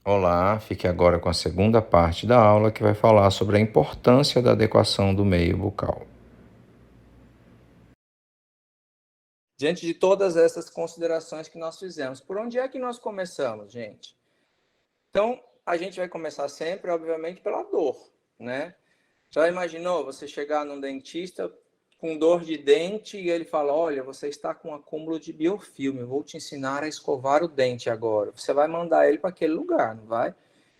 Olá, fique agora com a segunda parte da aula que vai falar sobre a importância da adequação do meio bucal. Diante de todas essas considerações que nós fizemos, por onde é que nós começamos, gente? Então, a gente vai começar sempre, obviamente, pela dor, né? Já imaginou você chegar num dentista com dor de dente e ele fala: olha, você está com um acúmulo de biofilme, eu vou te ensinar a escovar o dente agora. Você vai mandar ele para aquele lugar, não vai?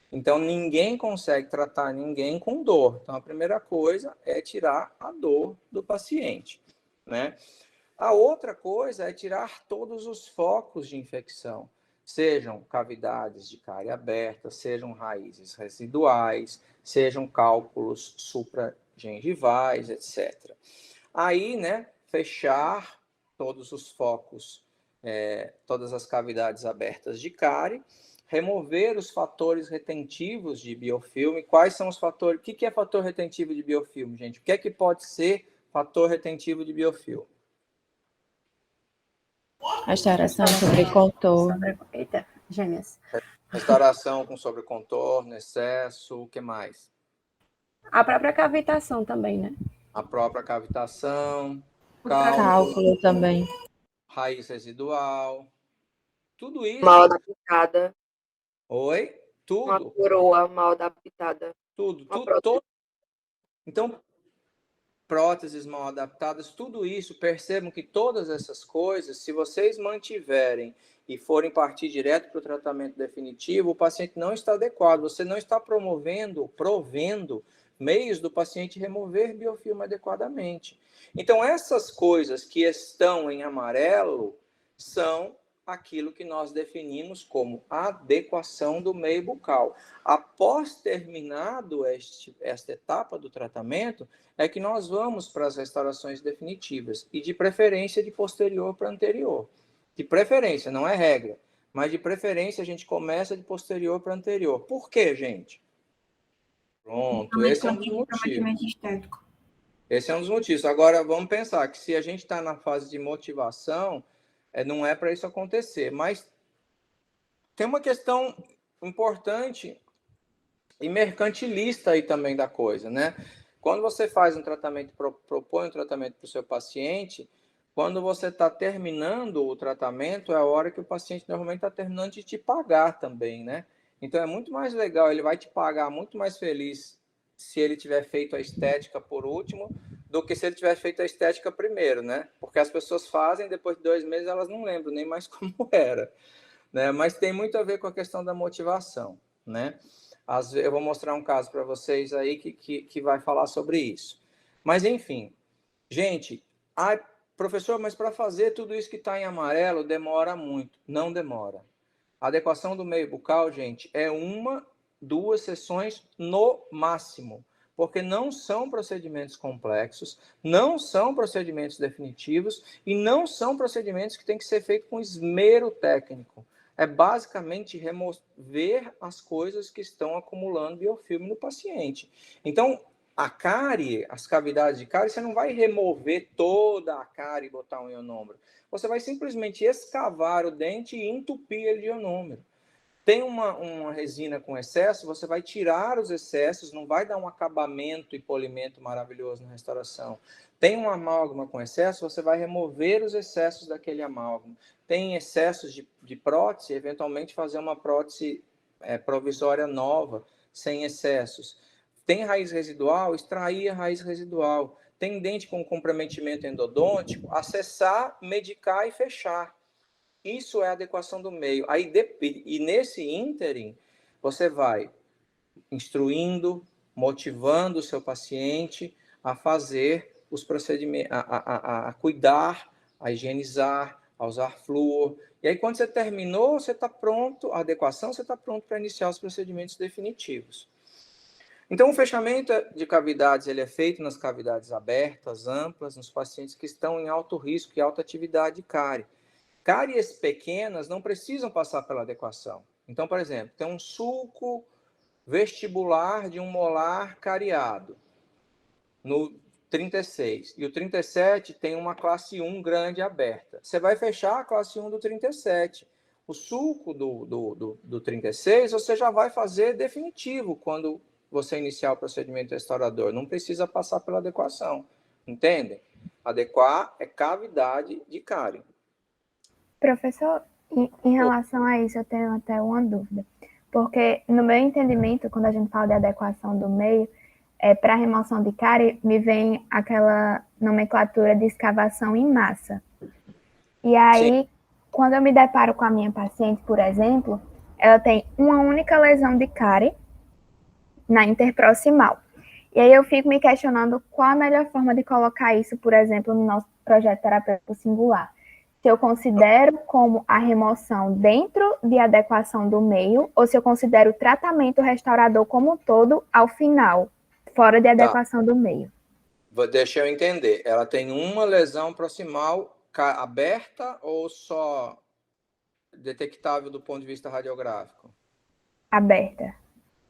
Então, ninguém consegue tratar ninguém com dor. Então, a primeira coisa é tirar a dor do paciente, né? A outra coisa é tirar todos os focos de infecção, sejam cavidades de cárie aberta, sejam raízes residuais, sejam cálculos supragengivais, etc. Aí, né, fechar todos os focos, todas as cavidades abertas de cárie, remover os fatores retentivos de biofilme. Quais são os fatores? O que é fator retentivo de biofilme, gente? O que é que pode ser fator retentivo de biofilme? Restauração sobre contorno. Eita, gêmeas. Restauração com sobrecontorno, excesso, o que mais? A própria cavitação também, né? A própria cavitação, Cálculo também. raiz residual, tudo isso. Mal adaptada. Oi? Uma Tudo. coroa mal adaptada. Tudo. Uma prótese. Então, próteses mal adaptadas, tudo isso, percebam que todas essas coisas, se vocês mantiverem e forem partir direto para o tratamento definitivo, o paciente não está adequado, você não está provendo meios do paciente remover biofilme adequadamente. Então, essas coisas que estão em amarelo são aquilo que nós definimos como adequação do meio bucal. Após terminado esta etapa do tratamento, é que nós vamos para as restaurações definitivas, e de preferência de posterior para anterior. De preferência, não é regra, mas de preferência a gente começa de posterior para anterior. Por quê, gente? Pronto, esse é um dos motivos. Estético. Esse é um dos motivos. Agora, vamos pensar que se a gente está na fase de motivação, não é para isso acontecer. Mas tem uma questão importante e mercantilista aí também da coisa, né? Quando você faz um tratamento, propõe um tratamento para o seu paciente, quando você está terminando o tratamento, é a hora que o paciente normalmente está terminando de te pagar também, né? Então é muito mais legal, ele vai te pagar muito mais feliz se ele tiver feito a estética por último, do que se ele tiver feito a estética primeiro, né? Porque as pessoas fazem, depois de 2 meses elas não lembram nem mais como era, né? Mas tem muito a ver com a questão da motivação, né? Eu vou mostrar um caso para vocês aí que vai falar sobre isso. Mas, enfim, gente, professor, mas para fazer tudo isso que está em amarelo demora muito. Não demora. A adequação do meio bucal, gente, é 1, 2 sessões no máximo, porque não são procedimentos complexos, não são procedimentos definitivos e não são procedimentos que têm que ser feitos com esmero técnico. É basicamente remover as coisas que estão acumulando biofilme no paciente. Então, a cárie, as cavidades de cárie, você não vai remover toda a cárie e botar um ionômero. Você vai simplesmente escavar o dente e entupir ele de ionômero. Tem uma resina com excesso, você vai tirar os excessos, não vai dar um acabamento e polimento maravilhoso na restauração. Tem um amálgama com excesso, você vai remover os excessos daquele amálgama. Tem excessos de prótese, eventualmente fazer uma prótese provisória nova, sem excessos. Tem raiz residual, extrair a raiz residual. Tem dente com comprometimento endodôntico, acessar, medicar e fechar. Isso é a adequação do meio. E nesse ínterim, você vai instruindo, motivando o seu paciente a fazer os procedimentos, a cuidar, a higienizar, a usar flúor. E aí, quando você terminou, você está pronto, a adequação, você está pronto para iniciar os procedimentos definitivos. Então, o fechamento de cavidades ele é feito nas cavidades abertas, amplas, nos pacientes que estão em alto risco e alta atividade de cárie. Cáries pequenas não precisam passar pela adequação. Então, por exemplo, tem um sulco vestibular de um molar cariado no 36 e o 37 tem uma classe 1 grande aberta. Você vai fechar a classe 1 do 37. O sulco do 36 você já vai fazer definitivo quando você iniciar o procedimento restaurador. Não precisa passar pela adequação. Entendem? Adequar é cavidade de cárie. Professor, em relação a isso, eu tenho até uma dúvida. Porque, no meu entendimento, quando a gente fala de adequação do meio, para remoção de cárie, me vem aquela nomenclatura de escavação em massa. E aí, sim, quando eu me deparo com a minha paciente, por exemplo, ela tem uma única lesão de cárie na interproximal. E aí eu fico me questionando qual a melhor forma de colocar isso, por exemplo, no nosso projeto terapêutico singular. Se eu considero como a remoção dentro de adequação do meio, ou se eu considero o tratamento restaurador como um todo ao final, fora de adequação do meio. Deixa eu entender. Ela tem uma lesão proximal aberta ou só detectável do ponto de vista radiográfico? Aberta.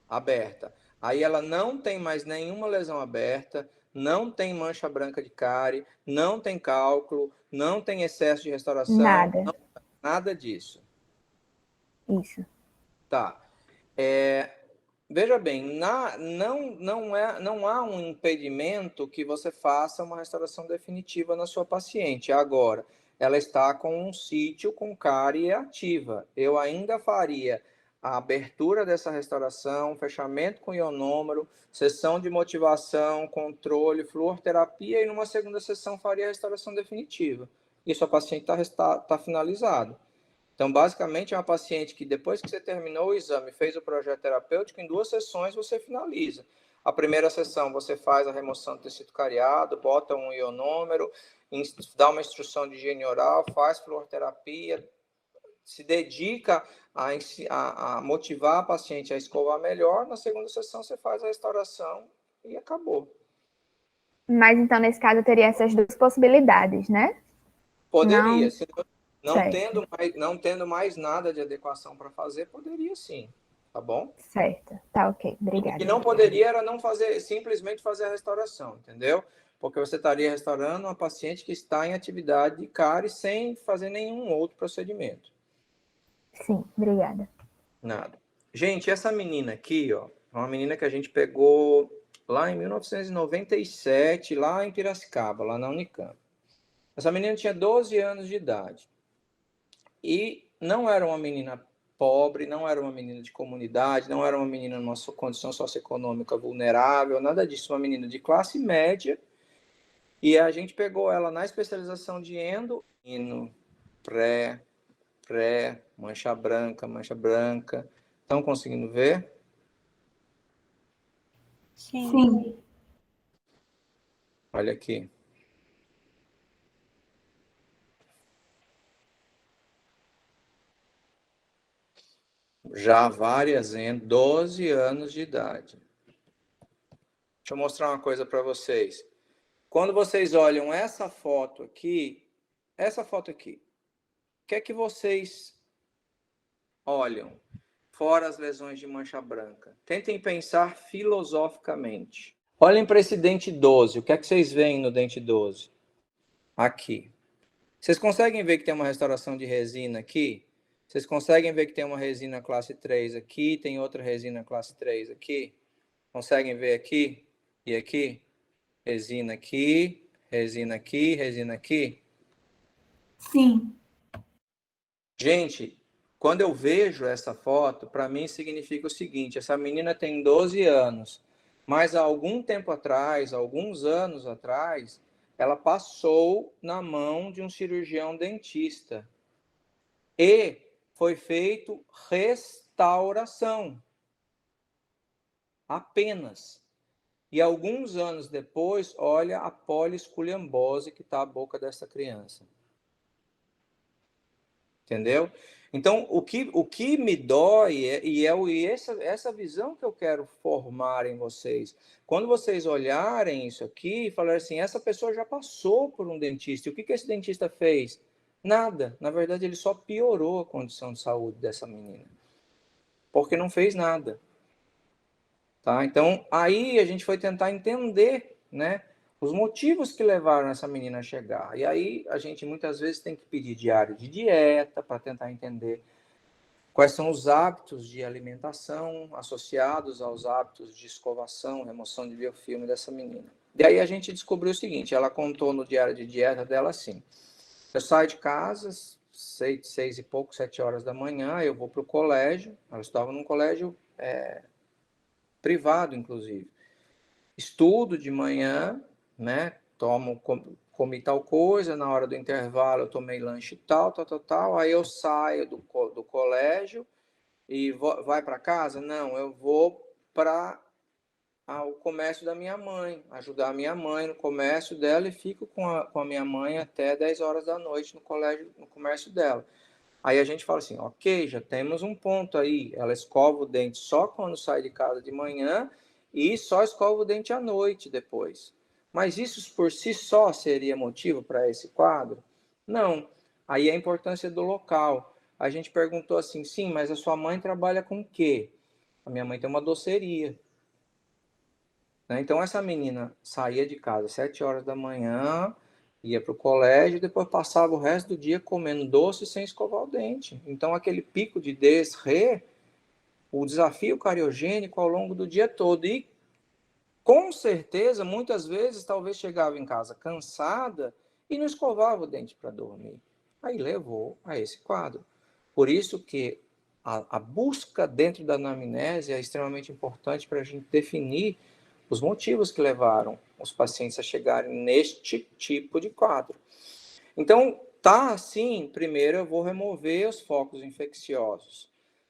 Aberta. Aí ela não tem mais nenhuma lesão aberta, não tem mancha branca de cárie, não tem cálculo, não tem excesso de restauração. Nada. Nada disso. Isso. Tá. Veja bem, não há um impedimento que você faça uma restauração definitiva na sua paciente. Agora, ela está com um sítio com cárie ativa. Eu ainda faria a abertura dessa restauração, fechamento com ionômero, sessão de motivação, controle, fluoroterapia e numa segunda sessão faria a restauração definitiva. E sua paciente está finalizado. Então, basicamente, é uma paciente que depois que você terminou o exame, fez o projeto terapêutico, em 2 sessões você finaliza. A primeira sessão você faz a remoção do tecido cariado, bota um ionômero, dá uma instrução de higiene oral, faz fluoroterapia, se dedica a motivar a paciente a escovar melhor. Na segunda sessão você faz a restauração e acabou. Mas então, nesse caso, eu teria essas 2 possibilidades, né? Poderia. Não tendo mais nada de adequação para fazer, poderia sim. Tá bom? Certo. Tá ok. Obrigada. O que não poderia era não fazer, simplesmente fazer a restauração, entendeu? Porque você estaria restaurando uma paciente que está em atividade de cárie sem fazer nenhum outro procedimento. Sim, obrigada. Nada. Gente, essa menina aqui, ó, é uma menina que a gente pegou lá em 1997, lá em Piracicaba, lá na Unicamp. Essa menina tinha 12 anos de idade. E não era uma menina pobre, não era uma menina de comunidade, não era uma menina numa condição socioeconômica vulnerável, nada disso. Uma menina de classe média. E a gente pegou ela na especialização de endo, pré, mancha branca. Estão conseguindo ver? Sim. Olha aqui. Já várias endo, 12 anos de idade. Deixa eu mostrar uma coisa para vocês. Quando vocês olham essa foto aqui, o que é que vocês olham? Fora as lesões de mancha branca. Tentem pensar filosoficamente. Olhem para esse dente 12. O que é que vocês veem no dente 12? Aqui. Vocês conseguem ver que tem uma restauração de resina aqui? Vocês conseguem ver que tem uma resina classe 3 aqui, tem outra resina classe 3 aqui? Conseguem ver aqui e aqui? Resina aqui, resina aqui, resina aqui? Sim. Gente, quando eu vejo essa foto, para mim significa o seguinte: essa menina tem 12 anos, mas há algum tempo atrás, alguns anos atrás, ela passou na mão de um cirurgião dentista e foi feito restauração. Apenas. E alguns anos depois, olha a poliesculhambose que está a boca dessa criança. Entendeu? Então, o que me dói essa visão que eu quero formar em vocês. Quando vocês olharem isso aqui e falarem assim, essa pessoa já passou por um dentista. E o que esse dentista fez? Nada. Na verdade, ele só piorou a condição de saúde dessa menina. Porque não fez nada. Tá? Então, aí a gente foi tentar entender, né, os motivos que levaram essa menina a chegar. E aí a gente muitas vezes tem que pedir diário de dieta para tentar entender quais são os hábitos de alimentação associados aos hábitos de escovação, remoção de biofilme dessa menina. E aí a gente descobriu o seguinte, ela contou no diário de dieta dela assim, eu saio de casa, 6 e pouco, 7 horas da manhã, eu vou para o colégio, ela estava num colégio privado, inclusive. Estudo de manhã, né? Comi tal coisa, na hora do intervalo eu tomei lanche tal, aí eu saio do colégio e vai para casa? Não, eu vou para o comércio da minha mãe, ajudar a minha mãe no comércio dela e fico com a minha mãe até 10 horas da noite no comércio dela. Aí a gente fala assim, ok, já temos um ponto aí, ela escova o dente só quando sai de casa de manhã e só escova o dente à noite depois. Mas isso por si só seria motivo para esse quadro? Não. Aí a importância do local. A gente perguntou assim, sim, mas a sua mãe trabalha com o quê? A minha mãe tem uma doceria. Então essa menina saía de casa às 7 horas da manhã, ia para o colégio e depois passava o resto do dia comendo doce sem escovar o dente. Então aquele pico de desre, o desafio cariogênico ao longo do dia todo. E com certeza, muitas vezes, talvez chegava em casa cansada e não escovava o dente para dormir. Aí levou a esse quadro. Por isso que a busca dentro da anamnese é extremamente importante para a gente definir os motivos que levaram os pacientes a chegarem neste tipo de quadro. Então, tá assim, primeiro eu vou remover os focos infecciosos.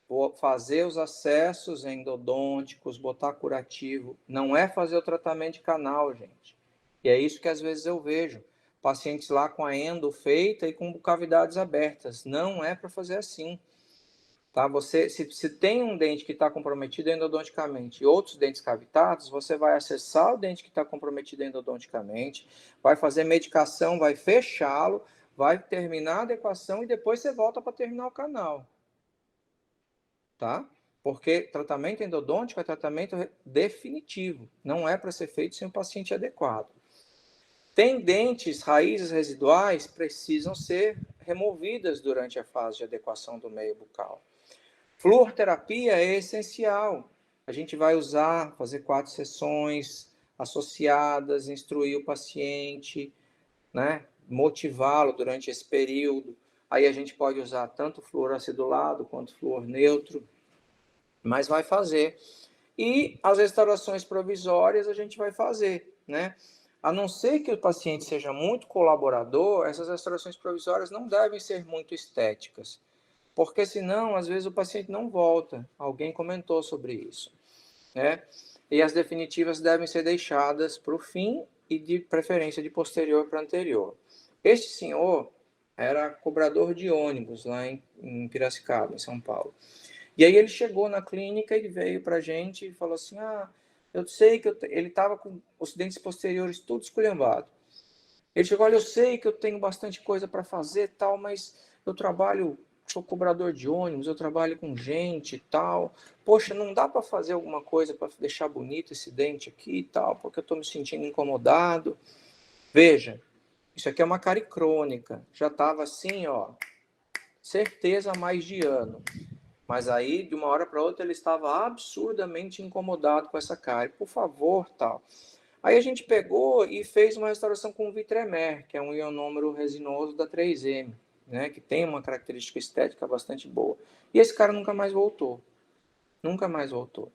Vou fazer os acessos endodônticos, botar curativo. Não é fazer o tratamento de canal, gente. E é isso que às vezes eu vejo. Pacientes lá com a endo feita e com cavidades abertas. Não é para fazer assim. Tá? Você, se tem um dente que está comprometido endodonticamente e outros dentes cavitados, você vai acessar o dente que está comprometido endodonticamente, vai fazer medicação, vai fechá-lo, vai terminar a adequação e depois você volta para terminar o canal. Tá? Porque tratamento endodôntico é tratamento definitivo, não é para ser feito sem o paciente adequado. Tem dentes, raízes residuais, precisam ser removidas durante a fase de adequação do meio bucal. Fluoroterapia é essencial. A gente vai usar, fazer 4 sessões associadas, instruir o paciente, né? Motivá-lo durante esse período. Aí a gente pode usar tanto flúor acidulado quanto flúor neutro, mas vai fazer. E as restaurações provisórias a gente vai fazer, né? A não ser que o paciente seja muito colaborador, essas restaurações provisórias não devem ser muito estéticas, porque senão, às vezes, o paciente não volta. Alguém comentou sobre isso, né? E as definitivas devem ser deixadas para o fim e de preferência de posterior para anterior. Este senhor era cobrador de ônibus lá em Piracicaba, em São Paulo. E aí ele chegou na clínica e veio para a gente e falou assim, eu sei que ele estava com os dentes posteriores tudo esculhambado. Ele chegou, olha, eu sei que eu tenho bastante coisa para fazer tal, mas eu sou cobrador de ônibus, eu trabalho com gente e tal. Poxa, não dá para fazer alguma coisa para deixar bonito esse dente aqui e tal, porque eu estou me sentindo incomodado. Veja, isso aqui é uma cárie crônica. Já estava assim, ó, certeza há mais de ano. Mas aí, de uma hora para outra, ele estava absurdamente incomodado com essa cárie. Por favor, tal. Aí a gente pegou e fez uma restauração com o Vitremer, que é um ionômero resinoso da 3M, né, que tem uma característica estética bastante boa. E esse cara nunca mais voltou. Nunca mais voltou.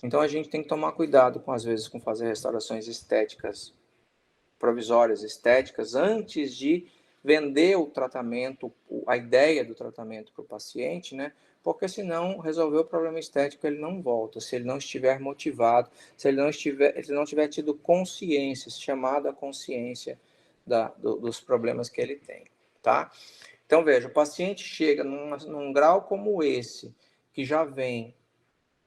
Então a gente tem que tomar cuidado, às vezes, com fazer restaurações estéticas, provisórias estéticas, antes de vender o tratamento, a ideia do tratamento para o paciente, né? Porque senão resolver o problema estético ele não volta, se ele não estiver motivado, se ele não tiver tido consciência, chamada consciência dos problemas que ele tem, tá? Então veja, o paciente chega num grau como esse, que já vem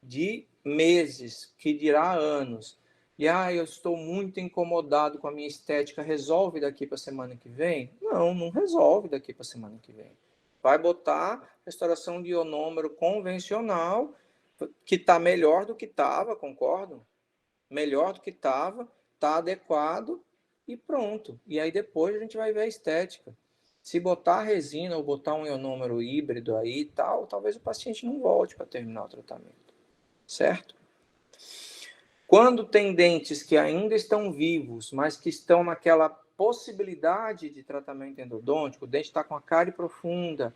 de meses, que dirá anos, e eu estou muito incomodado com a minha estética, resolve daqui para a semana que vem? Não resolve daqui para a semana que vem. Vai botar restauração de ionômero convencional, que está melhor do que estava, concordo? Melhor do que estava, está adequado e pronto. E aí depois a gente vai ver a estética. Se botar resina ou botar um ionômero híbrido aí e tal, talvez o paciente não volte para terminar o tratamento, certo? Quando tem dentes que ainda estão vivos, mas que estão naquela possibilidade de tratamento endodôntico, o dente está com a cárie profunda,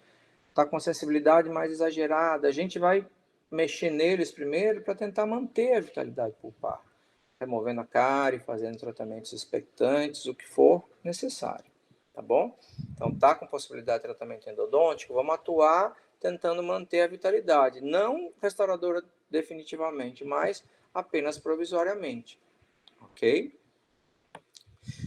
está com sensibilidade mais exagerada, a gente vai mexer neles primeiro para tentar manter a vitalidade pulpar, removendo a cárie, fazendo tratamentos expectantes, o que for necessário, tá bom? Então, tá com possibilidade de tratamento endodôntico, vamos atuar tentando manter a vitalidade, não restauradora definitivamente, mas apenas provisoriamente, ok?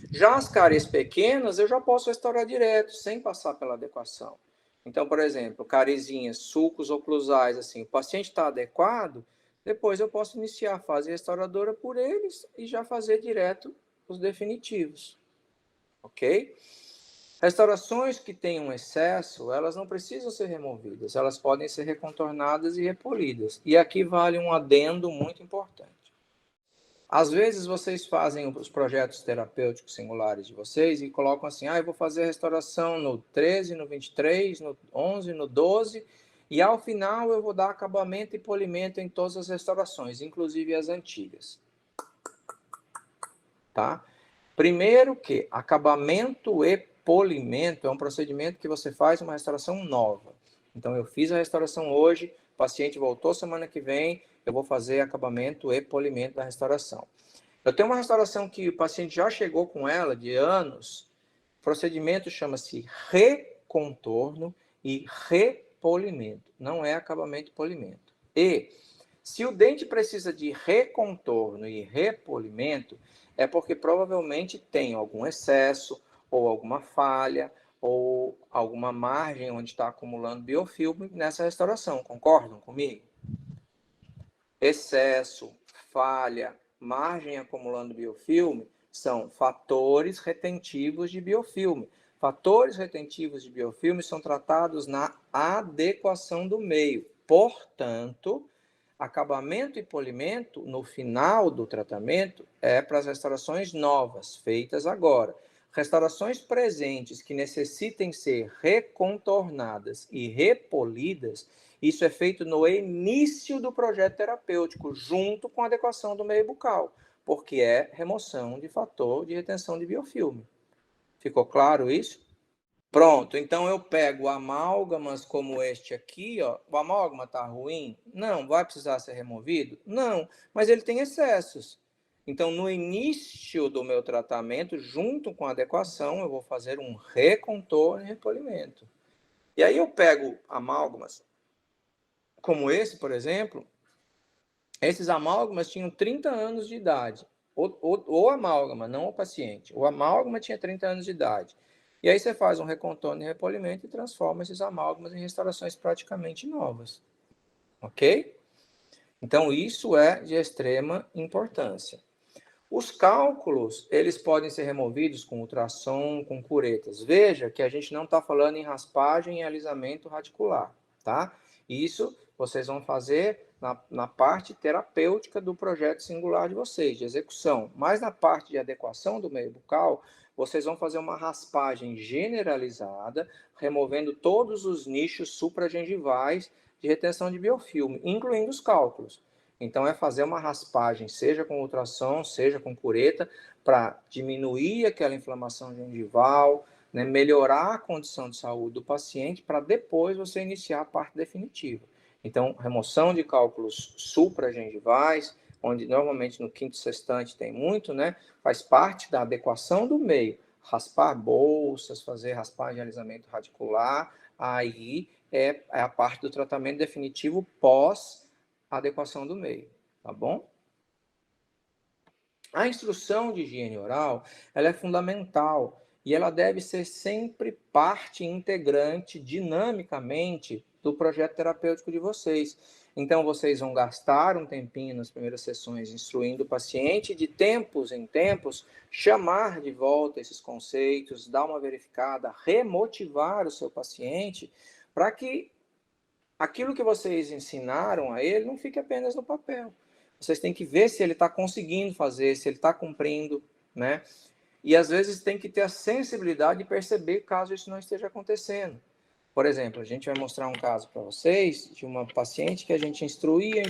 Já as cáries pequenas, eu já posso restaurar direto, sem passar pela adequação. Então, por exemplo, cariezinhas, sulcos oclusais, assim, o paciente está adequado, depois eu posso iniciar a fase restauradora por eles e já fazer direto os definitivos, ok? Restaurações que tenham excesso, elas não precisam ser removidas, elas podem ser recontornadas e repolidas. E aqui vale um adendo muito importante. Às vezes vocês fazem os projetos terapêuticos singulares de vocês e colocam assim, eu vou fazer a restauração no 13, no 23, no 11, no 12, e ao final eu vou dar acabamento e polimento em todas as restaurações, inclusive as antigas. Tá? Primeiro que acabamento e polimento é um procedimento que você faz uma restauração nova. Então, eu fiz a restauração hoje, o paciente voltou semana que vem, eu vou fazer acabamento e polimento da restauração. Eu tenho uma restauração que o paciente já chegou com ela de anos, o procedimento chama-se recontorno e repolimento, não é acabamento e polimento. E se o dente precisa de recontorno e repolimento, é porque provavelmente tem algum excesso, ou alguma falha, ou alguma margem onde está acumulando biofilme nessa restauração. Concordam comigo? Excesso, falha, margem acumulando biofilme são fatores retentivos de biofilme. Fatores retentivos de biofilme são tratados na adequação do meio. Portanto, acabamento e polimento, no final do tratamento, é para as restaurações novas, feitas agora. Restaurações presentes que necessitem ser recontornadas e repolidas, isso é feito no início do projeto terapêutico, junto com a adequação do meio bucal, porque é remoção de fator de retenção de biofilme. Ficou claro isso? Pronto, então eu pego amálgamas como este aqui, ó. O amálgama está ruim? Não. Vai precisar ser removido? Não, mas ele tem excessos. Então, no início do meu tratamento, junto com a adequação, eu vou fazer um recontorno e repolimento. E aí eu pego amálgamas, como esse, por exemplo. Esses amálgamas tinham 30 anos de idade. O amálgama, não o paciente. O amálgama tinha 30 anos de idade. E aí você faz um recontorno e repolimento e transforma esses amálgamas em restaurações praticamente novas. Ok? Então, isso é de extrema importância. Os cálculos, eles podem ser removidos com ultrassom, com curetas. Veja que a gente não está falando em raspagem e alisamento radicular, tá? Isso vocês vão fazer na parte terapêutica do projeto singular de vocês, de execução. Mas na parte de adequação do meio bucal, vocês vão fazer uma raspagem generalizada, removendo todos os nichos supragengivais de retenção de biofilme, incluindo os cálculos. Então, é fazer uma raspagem, seja com ultrassom, seja com cureta, para diminuir aquela inflamação gengival, né, melhorar a condição de saúde do paciente, para depois você iniciar a parte definitiva. Então, remoção de cálculos supragengivais, onde normalmente no quinto sextante tem muito, né, faz parte da adequação do meio. Raspar bolsas, fazer raspagem de alisamento radicular, aí é a parte do tratamento definitivo pós adequação do meio, tá bom? A instrução de higiene oral, ela é fundamental e ela deve ser sempre parte integrante, dinamicamente, do projeto terapêutico de vocês. Então, vocês vão gastar um tempinho nas primeiras sessões instruindo o paciente, de tempos em tempos, chamar de volta esses conceitos, dar uma verificada, remotivar o seu paciente, para que aquilo que vocês ensinaram a ele não fique apenas no papel. Vocês têm que ver se ele está conseguindo fazer, se ele está cumprindo, né? E às vezes tem que ter a sensibilidade de perceber caso isso não esteja acontecendo. Por exemplo, a gente vai mostrar um caso para vocês de uma paciente que a gente instruía,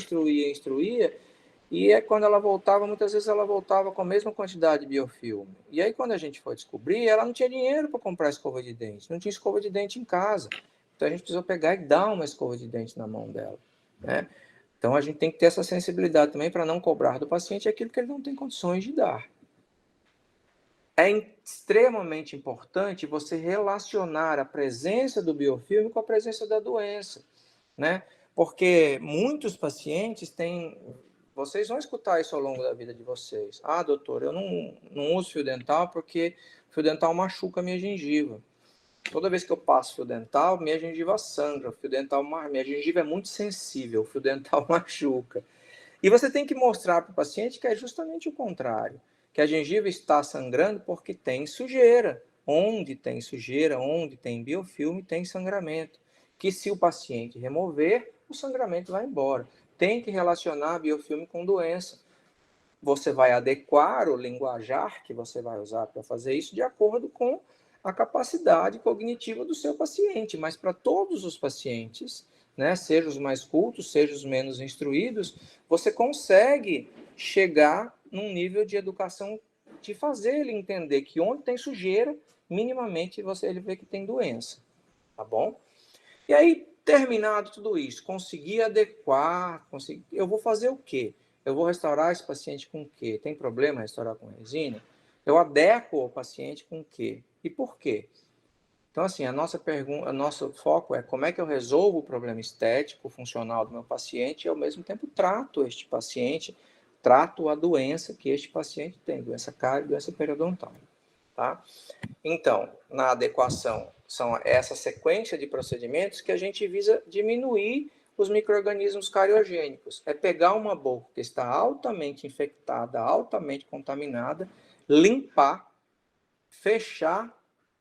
e quando ela voltava, muitas vezes ela voltava com a mesma quantidade de biofilme. E aí, quando a gente foi descobrir, ela não tinha dinheiro para comprar escova de dente, não tinha escova de dente em casa. Então, a gente precisou pegar e dar uma escova de dente na mão dela, né? Então, a gente tem que ter essa sensibilidade também para não cobrar do paciente aquilo que ele não tem condições de dar. É extremamente importante você relacionar a presença do biofilme com a presença da doença, né? Porque muitos pacientes têm... Vocês vão escutar isso ao longo da vida de vocês. Ah, doutor, eu não uso fio dental porque fio dental machuca a minha gengiva. Toda vez que eu passo fio dental, minha gengiva sangra. Minha gengiva é muito sensível, o fio dental machuca. E você tem que mostrar para o paciente que é justamente o contrário. Que a gengiva está sangrando porque tem sujeira. Onde tem sujeira, onde tem biofilme, tem sangramento. Que se o paciente remover, o sangramento vai embora. Tem que relacionar biofilme com doença. Você vai adequar o linguajar que você vai usar para fazer isso de acordo com a capacidade cognitiva do seu paciente. Mas para todos os pacientes, né, seja os mais cultos, seja os menos instruídos, você consegue chegar num nível de educação de fazer ele entender que onde tem sujeira, minimamente ele vê que tem doença. Tá bom? E aí, terminado tudo isso, conseguir adequar, eu vou fazer o quê? Eu vou restaurar esse paciente com o quê? Tem problema restaurar com resina? Eu adequo o paciente com o quê? E por quê? Então, assim, a nossa pergunta, o nosso foco é como é que eu resolvo o problema estético, funcional do meu paciente e, ao mesmo tempo, trato este paciente, trato a doença que este paciente tem, doença cárie, doença periodontal, tá? Então, na adequação, são essa sequência de procedimentos que a gente visa diminuir os micro-organismos cariogênicos. É pegar uma boca que está altamente infectada, altamente contaminada, limpar, fechar,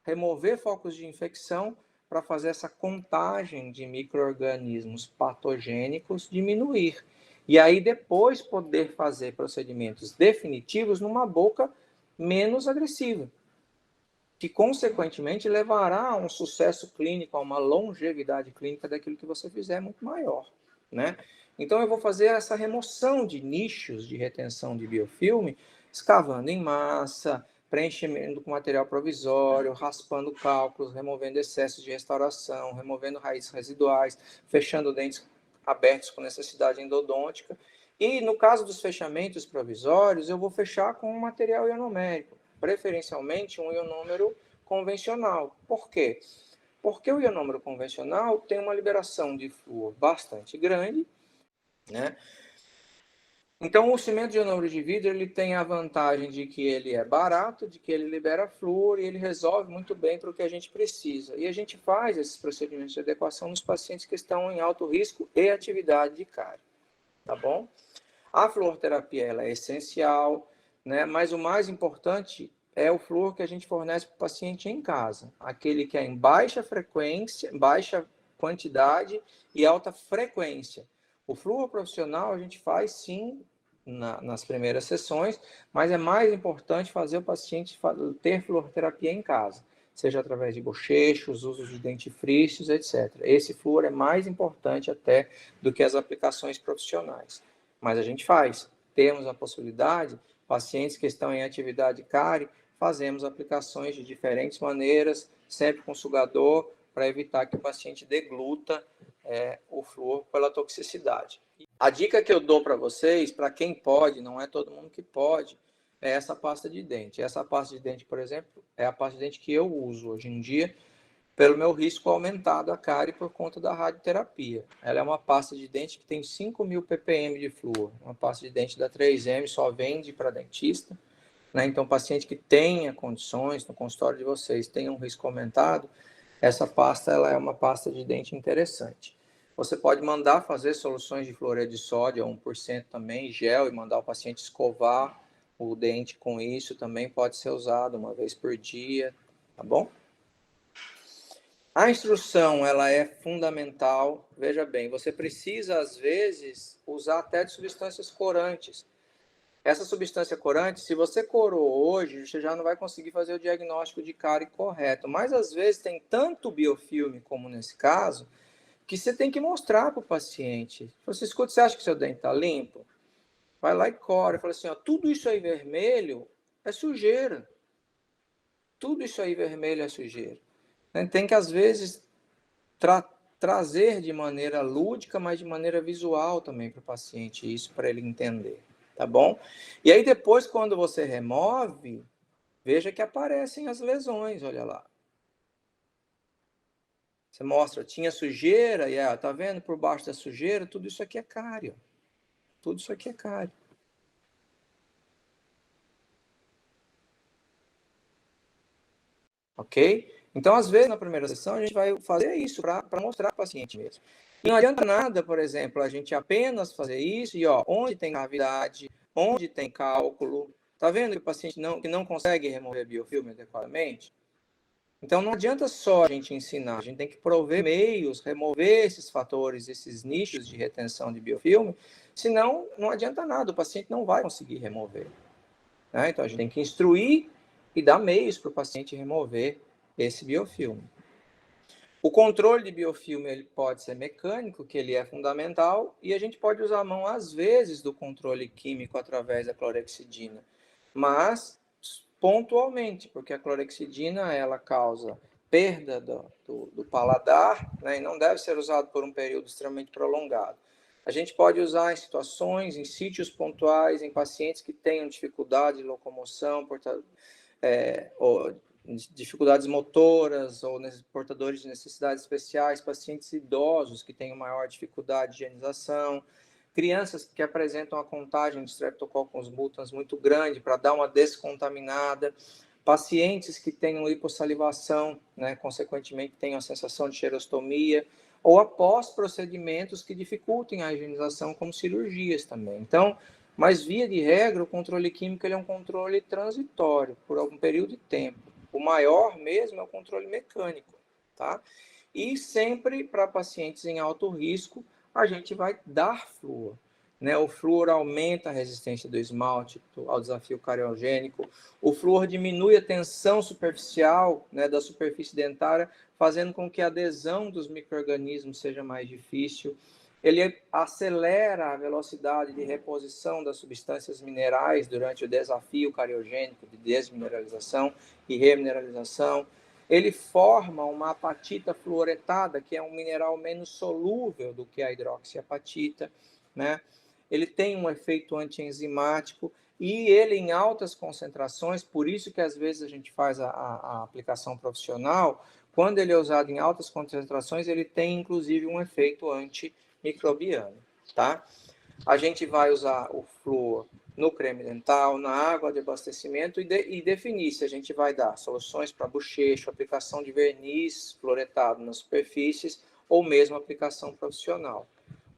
remover focos de infecção para fazer essa contagem de micro-organismos patogênicos diminuir. E aí depois poder fazer procedimentos definitivos numa boca menos agressiva, que consequentemente levará a um sucesso clínico, a uma longevidade clínica daquilo que você fizer muito maior, né? Então eu vou fazer essa remoção de nichos de retenção de biofilme, escavando em massa, preenchimento com material provisório, raspando cálculos, removendo excessos de restauração, removendo raízes residuais, fechando dentes abertos com necessidade endodôntica. E no caso dos fechamentos provisórios, eu vou fechar com um material ionomérico, preferencialmente um ionômero convencional. Por quê? Porque o ionômero convencional tem uma liberação de flúor bastante grande, né? Então, o cimento de ionômero de vidro ele tem a vantagem de que ele é barato, de que ele libera flúor e ele resolve muito bem para o que a gente precisa. E a gente faz esses procedimentos de adequação nos pacientes que estão em alto risco e atividade de cárie, tá bom? A fluoroterapia ela é essencial, né? Mas o mais importante é o flúor que a gente fornece para o paciente em casa. Aquele que é em baixa frequência, baixa quantidade e alta frequência. O flúor profissional a gente faz sim nas primeiras sessões, mas é mais importante fazer o paciente ter fluoroterapia em casa, seja através de bochechos, uso de dentifrícios, etc. Esse flúor é mais importante até do que as aplicações profissionais. Mas a gente faz. Temos a possibilidade, pacientes que estão em atividade cárie, fazemos aplicações de diferentes maneiras, sempre com sugador, para evitar que o paciente degluta o flúor pela toxicidade. A dica que eu dou para vocês, para quem pode, não é todo mundo que pode, é essa pasta de dente. Essa pasta de dente, por exemplo, é a pasta de dente que eu uso hoje em dia, pelo meu risco aumentado a cárie por conta da radioterapia. Ela é uma pasta de dente que tem 5.000 ppm de flúor. Uma pasta de dente da 3M só vende para dentista, né? Então, paciente que tenha condições no consultório de vocês, tenha um risco aumentado, essa pasta ela é uma pasta de dente interessante. Você pode mandar fazer soluções de fluoreto de sódio a 1% também, gel, e mandar o paciente escovar o dente com isso, também pode ser usado uma vez por dia, tá bom? A instrução, ela é fundamental. Veja bem, você precisa, às vezes, usar até de substâncias corantes. Essa substância corante, se você corou hoje, você já não vai conseguir fazer o diagnóstico de cárie correto. Mas, às vezes, tem tanto biofilme, como nesse caso, que você tem que mostrar para o paciente. Você escuta, você acha que seu dente está limpo? Vai lá e cora. Fala assim, ó, tudo isso aí vermelho é sujeira. Tudo isso aí vermelho é sujeira. Tem que, às vezes, trazer de maneira lúdica, mas de maneira visual também para o paciente, isso para ele entender, tá bom? E aí depois, quando você remove, veja que aparecem as lesões, olha lá. Você mostra, tinha sujeira, e tá vendo por baixo da sujeira? Tudo isso aqui é cárie, ó. Tudo isso aqui é cárie. Ok? Então, às vezes, na primeira sessão, a gente vai fazer isso para mostrar para o paciente mesmo. E não adianta nada, por exemplo, a gente apenas fazer isso e, ó, onde tem cavidade, onde tem cálculo. Tá vendo que o paciente que não consegue remover biofilme adequadamente? Então, não adianta só a gente ensinar, a gente tem que prover meios, remover esses fatores, esses nichos de retenção de biofilme, senão não adianta nada, o paciente não vai conseguir remover. Né? Então, a gente tem que instruir e dar meios para o paciente remover esse biofilme. O controle de biofilme ele pode ser mecânico, que ele é fundamental, e a gente pode usar a mão, às vezes, do controle químico através da clorexidina, mas pontualmente, porque a clorexidina ela causa perda do paladar, né, e não deve ser usado por um período extremamente prolongado. A gente pode usar em situações, em sítios pontuais, em pacientes que tenham dificuldade de locomoção, ou dificuldades motoras, ou portadores de necessidades especiais, pacientes idosos que tenham maior dificuldade de higienização, crianças que apresentam a contagem de Streptococcus mutans muito grande para dar uma descontaminada, pacientes que tenham hipossalivação, né, consequentemente tenham a sensação de xerostomia, ou após procedimentos que dificultem a higienização, como cirurgias também. Então, mas via de regra, o controle químico ele é um controle transitório, por algum período de tempo. O maior mesmo é o controle mecânico, tá? E sempre para pacientes em alto risco, a gente vai dar flúor. Né? O flúor aumenta a resistência do esmalte ao desafio cariogênico. O flúor diminui a tensão superficial, né, da superfície dentária, fazendo com que a adesão dos micro-organismos seja mais difícil. Ele acelera a velocidade de reposição das substâncias minerais durante o desafio cariogênico de desmineralização e remineralização. Ele forma uma apatita fluoretada, que é um mineral menos solúvel do que a hidroxiapatita, né? Ele tem um efeito antienzimático e ele em altas concentrações, por isso que às vezes a gente faz a aplicação profissional, quando ele é usado em altas concentrações, ele tem inclusive um efeito antimicrobiano, tá? A gente vai usar o flúor no creme dental, na água de abastecimento e definir se a gente vai dar soluções para bochecho, aplicação de verniz fluoretado nas superfícies ou mesmo aplicação profissional.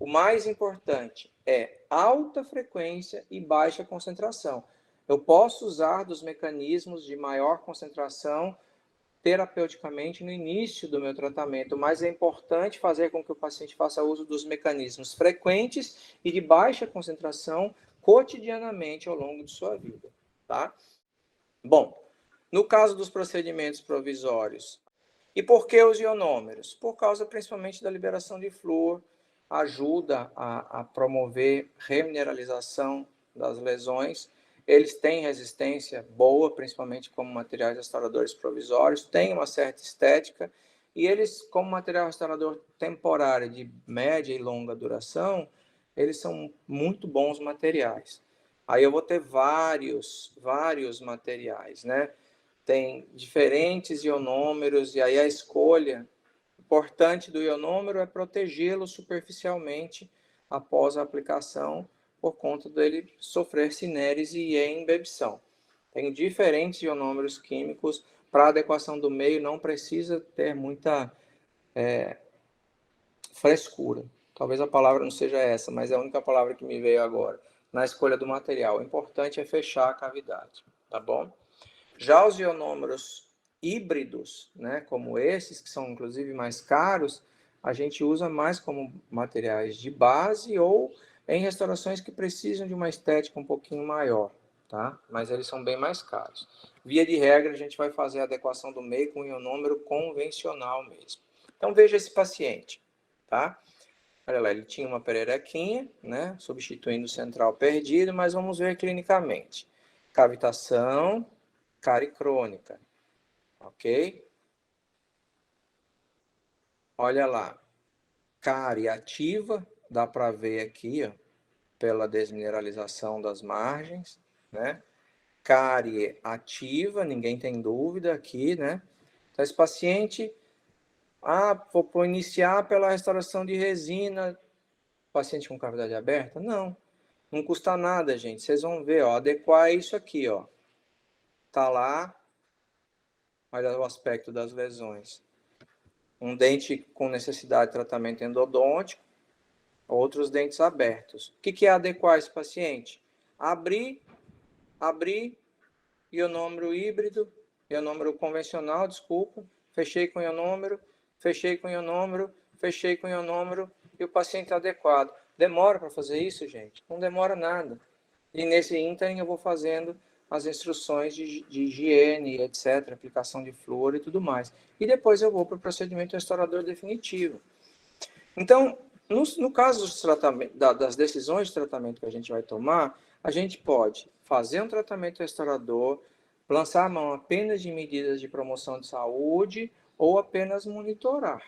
O mais importante é alta frequência e baixa concentração. Eu posso usar dos mecanismos de maior concentração terapeuticamente no início do meu tratamento, mas é importante fazer com que o paciente faça uso dos mecanismos frequentes e de baixa concentração cotidianamente ao longo de sua vida, tá? Bom, no caso dos procedimentos provisórios, e por que os ionômeros? Por causa principalmente da liberação de flúor, ajuda a promover remineralização das lesões. Eles têm resistência boa, principalmente como materiais restauradores provisórios, têm uma certa estética, e eles, como material restaurador temporário de média e longa duração, eles são muito bons materiais. Aí eu vou ter vários materiais, né? Tem diferentes ionômeros, e aí a escolha importante do ionômero é protegê-lo superficialmente após a aplicação, por conta dele sofrer cinérese e embebição. Tem diferentes ionômeros químicos. Para adequação do meio, não precisa ter muita frescura. Talvez a palavra não seja essa, mas é a única palavra que me veio agora. Na escolha do material, o importante é fechar a cavidade, tá bom? Já os ionômeros híbridos, né, como esses, que são inclusive mais caros, a gente usa mais como materiais de base ou em restaurações que precisam de uma estética um pouquinho maior, tá? Mas eles são bem mais caros. Via de regra, a gente vai fazer a adequação do meio com o ionômero convencional mesmo. Então, veja esse paciente, tá? Olha lá, ele tinha uma pererequinha, né? Substituindo o central perdido, mas vamos ver clinicamente. Cavitação, cárie crônica, ok? Olha lá, cárie ativa, dá para ver aqui, ó, pela desmineralização das margens, né? Cárie ativa, ninguém tem dúvida aqui, né? Então, esse paciente, vou iniciar pela restauração de resina, paciente com cavidade aberta? Não, não custa nada, gente. Vocês vão ver, ó, adequar isso aqui, ó. Tá lá, olha o aspecto das lesões. Um dente com necessidade de tratamento endodôntico, outros dentes abertos. O que é adequar esse paciente? Abrir, ionômero híbrido, ionômero convencional, desculpa, fechei com ionômero, fechei com ionômero, fechei com ionômero, e o paciente adequado. Demora para fazer isso, gente? Não demora nada. E nesse ínterim eu vou fazendo as instruções de higiene, etc., aplicação de flúor e tudo mais. E depois eu vou para o procedimento restaurador definitivo. Então, no caso das decisões de tratamento que a gente vai tomar, a gente pode fazer um tratamento restaurador, lançar a mão apenas de medidas de promoção de saúde ou apenas monitorar,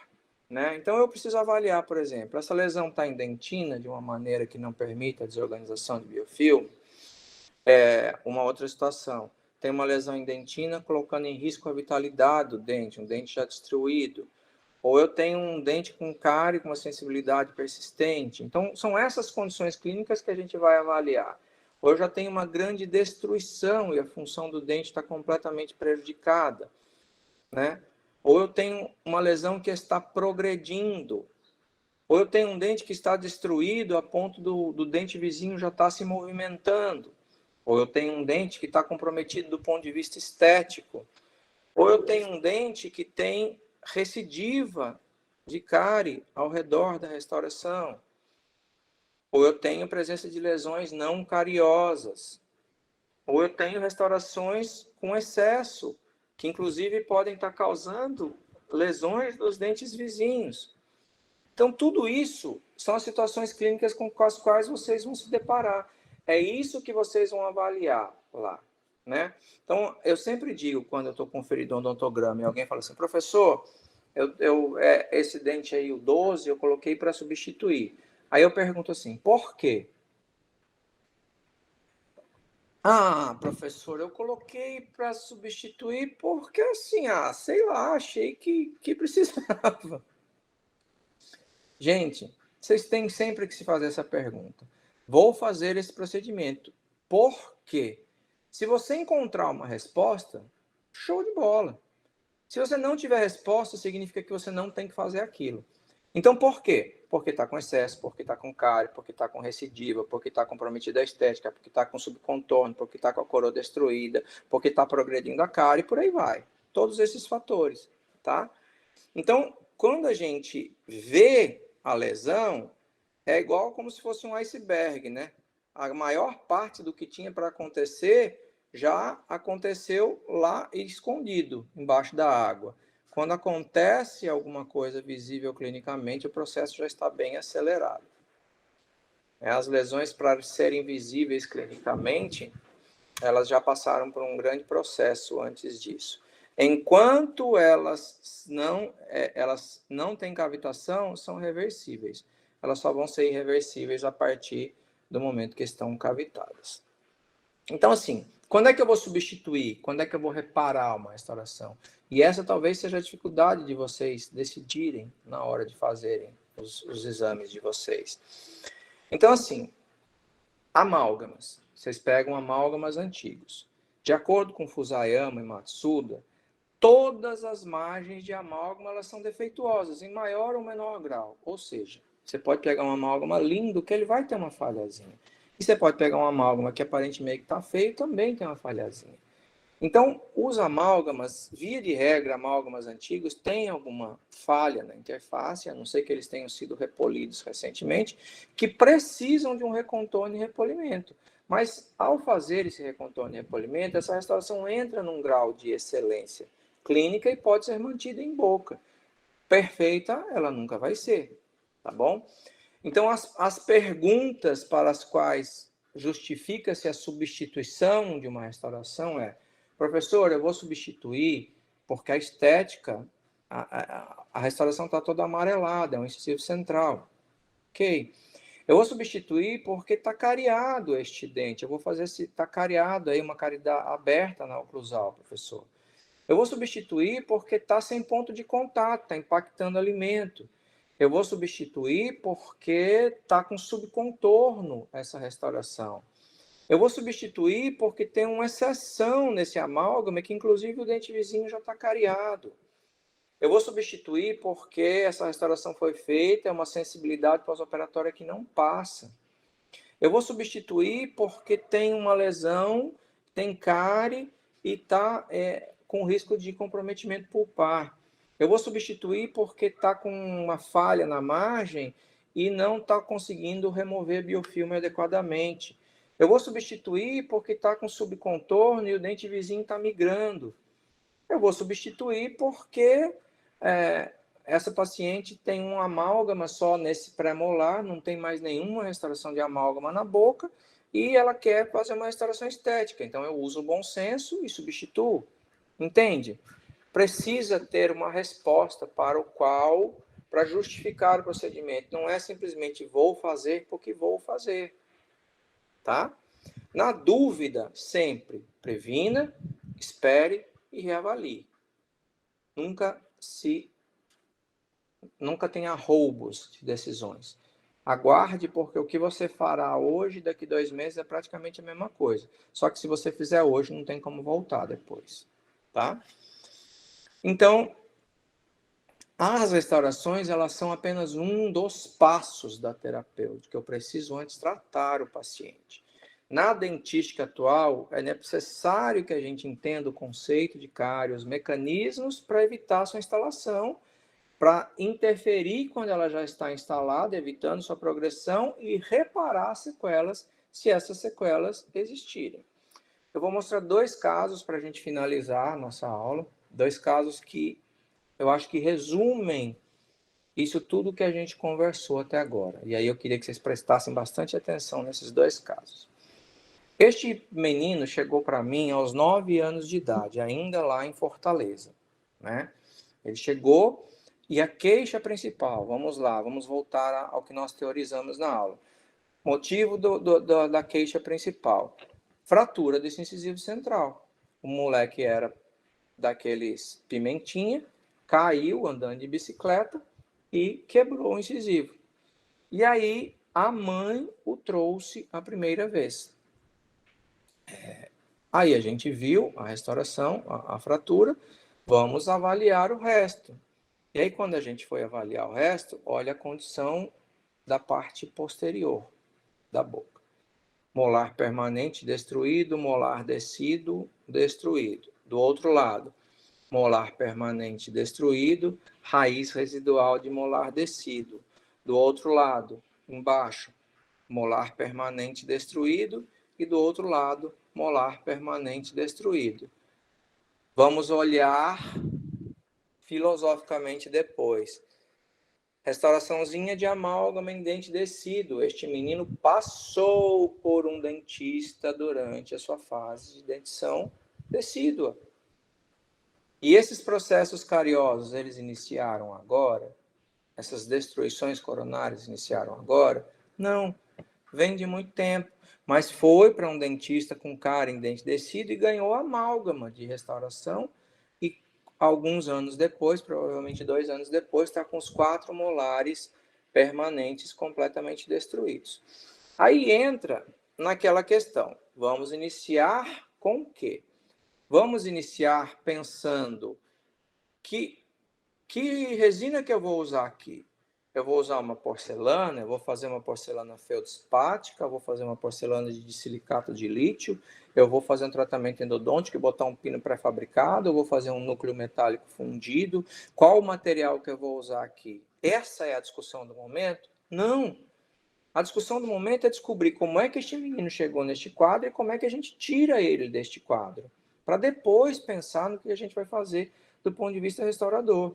né? Então, eu preciso avaliar, por exemplo, essa lesão está em dentina de uma maneira que não permita a desorganização de biofilme. Uma outra situação, tem uma lesão em dentina colocando em risco a vitalidade do dente, um dente já destruído. Ou eu tenho um dente com cárie, com uma sensibilidade persistente. Então, são essas condições clínicas que a gente vai avaliar. Ou eu já tenho uma grande destruição e a função do dente está completamente prejudicada, né? Ou eu tenho uma lesão que está progredindo. Ou eu tenho um dente que está destruído a ponto do dente vizinho já estar se movimentando. Ou eu tenho um dente que está comprometido do ponto de vista estético. Ou eu tenho um dente que tem recidiva de cárie ao redor da restauração. Ou eu tenho presença de lesões não cariosas. Ou eu tenho restaurações com excesso, que inclusive podem estar causando lesões dos dentes vizinhos. Então, tudo isso são as situações clínicas com as quais vocês vão se deparar. É isso que vocês vão avaliar lá, né? Então, eu sempre digo, quando eu estou conferindo um odontograma e alguém fala assim, professor, esse dente aí, o 12, eu coloquei para substituir. Aí eu pergunto assim, por quê? Professor, eu coloquei para substituir porque, assim, sei lá, achei que precisava. Gente, vocês têm sempre que se fazer essa pergunta. Vou fazer esse procedimento. Por quê? Se você encontrar uma resposta, show de bola. Se você não tiver resposta, significa que você não tem que fazer aquilo. Então, por quê? Porque está com excesso, porque está com cárie, porque está com recidiva, porque está comprometida a estética, porque está com subcontorno, porque está com a coroa destruída, porque está progredindo a cárie, por aí vai. Todos esses fatores, tá? Então, quando a gente vê a lesão, é igual como se fosse um iceberg, né? A maior parte do que tinha para acontecer já aconteceu lá escondido, embaixo da água. Quando acontece alguma coisa visível clinicamente, o processo já está bem acelerado. As lesões, para serem visíveis clinicamente, elas já passaram por um grande processo antes disso. Enquanto elas não têm cavitação, são reversíveis. Elas só vão ser irreversíveis a partir do momento que estão cavitadas. Então, assim, quando é que eu vou substituir? Quando é que eu vou reparar uma restauração? E essa talvez seja a dificuldade de vocês decidirem na hora de fazerem os exames de vocês. Então, assim, amálgamas. Vocês pegam amálgamas antigos. De acordo com Fusayama e Matsuda, todas as margens de amálgama elas são defeituosas, em maior ou menor grau. Ou seja, você pode pegar um amálgama lindo que ele vai ter uma falhazinha. E você pode pegar um amálgama que aparentemente está feio, também tem uma falhazinha. Então, os amálgamas, via de regra, amálgamas antigos, têm alguma falha na interface, a não ser que eles tenham sido repolidos recentemente, que precisam de um recontorno e repolimento. Mas, ao fazer esse recontorno e repolimento, essa restauração entra num grau de excelência clínica e pode ser mantida em boca. Perfeita, ela nunca vai ser, tá bom? Então, as perguntas para as quais justifica-se a substituição de uma restauração é: professor, eu vou substituir porque a estética, a restauração está toda amarelada, é um incisivo central. Ok. Eu vou substituir porque está cariado este dente. Eu vou fazer esse, está cariado aí, uma caridade aberta na oclusal, professor. Eu vou substituir porque está sem ponto de contato, está impactando alimento. Eu vou substituir porque está com subcontorno essa restauração. Eu vou substituir porque tem uma exceção nesse amálgama, que inclusive o dente vizinho já está cariado. Eu vou substituir porque essa restauração foi feita, é uma sensibilidade pós-operatória que não passa. Eu vou substituir porque tem uma lesão, tem cárie e está com risco de comprometimento pulpar. Eu vou substituir porque está com uma falha na margem e não está conseguindo remover biofilme adequadamente. Eu vou substituir porque está com subcontorno e o dente vizinho está migrando. Eu vou substituir porque essa paciente tem um amálgama só nesse pré-molar, não tem mais nenhuma restauração de amálgama na boca e ela quer fazer uma restauração estética. Então, eu uso o bom senso e substituo. Entende? Precisa ter uma resposta para justificar o procedimento. Não é simplesmente vou fazer porque vou fazer. Tá? Na dúvida, sempre previna, espere e reavalie. Nunca tenha roubos de decisões. Aguarde, porque o que você fará hoje, daqui 2 meses, é praticamente a mesma coisa. Só que se você fizer hoje, não tem como voltar depois. Tá? Então, as restaurações, elas são apenas um dos passos da terapêutica. Eu preciso antes tratar o paciente. Na dentística atual, é necessário que a gente entenda o conceito de cárie, os mecanismos para evitar sua instalação, para interferir quando ela já está instalada, evitando sua progressão e reparar as sequelas, se essas sequelas existirem. Eu vou mostrar 2 casos para a gente finalizar a nossa aula, 2 casos que eu acho que resumem isso tudo que a gente conversou até agora. E aí eu queria que vocês prestassem bastante atenção nesses 2 casos. Este menino chegou para mim aos 9 anos de idade, ainda lá em Fortaleza, né? Ele chegou e a queixa principal, vamos lá, vamos voltar ao que nós teorizamos na aula. Motivo da queixa principal, fratura desse incisivo central. O moleque era daqueles pimentinha, caiu andando de bicicleta e quebrou o incisivo. E aí a mãe o trouxe a primeira vez. Aí a gente viu a restauração, a fratura, vamos avaliar o resto. E aí quando a gente foi avaliar o resto, olha a condição da parte posterior da boca. Molar permanente destruído, molar descido, destruído. Do outro lado, molar permanente destruído, raiz residual de molar descido. Do outro lado, embaixo, molar permanente destruído e do outro lado, molar permanente destruído. Vamos olhar filosoficamente depois. Restauraçãozinha de amálgama em dente descido. Este menino passou por um dentista durante a sua fase de dentição decídua. E esses processos cariosos, eles iniciaram agora? Essas destruições coronárias iniciaram agora? Não, vem de muito tempo. Mas foi para um dentista com cárie em dente descido e ganhou amálgama de restauração. E alguns anos depois, provavelmente 2 anos depois, está com os 4 molares permanentes completamente destruídos. Aí entra naquela questão. Vamos iniciar com o quê? Vamos iniciar pensando que resina que eu vou usar aqui? eu vou usar uma porcelana, eu vou fazer uma porcelana feldspática, eu vou fazer uma porcelana de silicato de lítio, eu vou fazer um tratamento endodôntico e botar um pino pré-fabricado, eu vou fazer um núcleo metálico fundido, qual o material que eu vou usar aqui? Essa é a discussão do momento? Não! A discussão do momento é descobrir como é que este menino chegou neste quadro e como é que a gente tira ele deste quadro, para depois pensar no que a gente vai fazer do ponto de vista restaurador.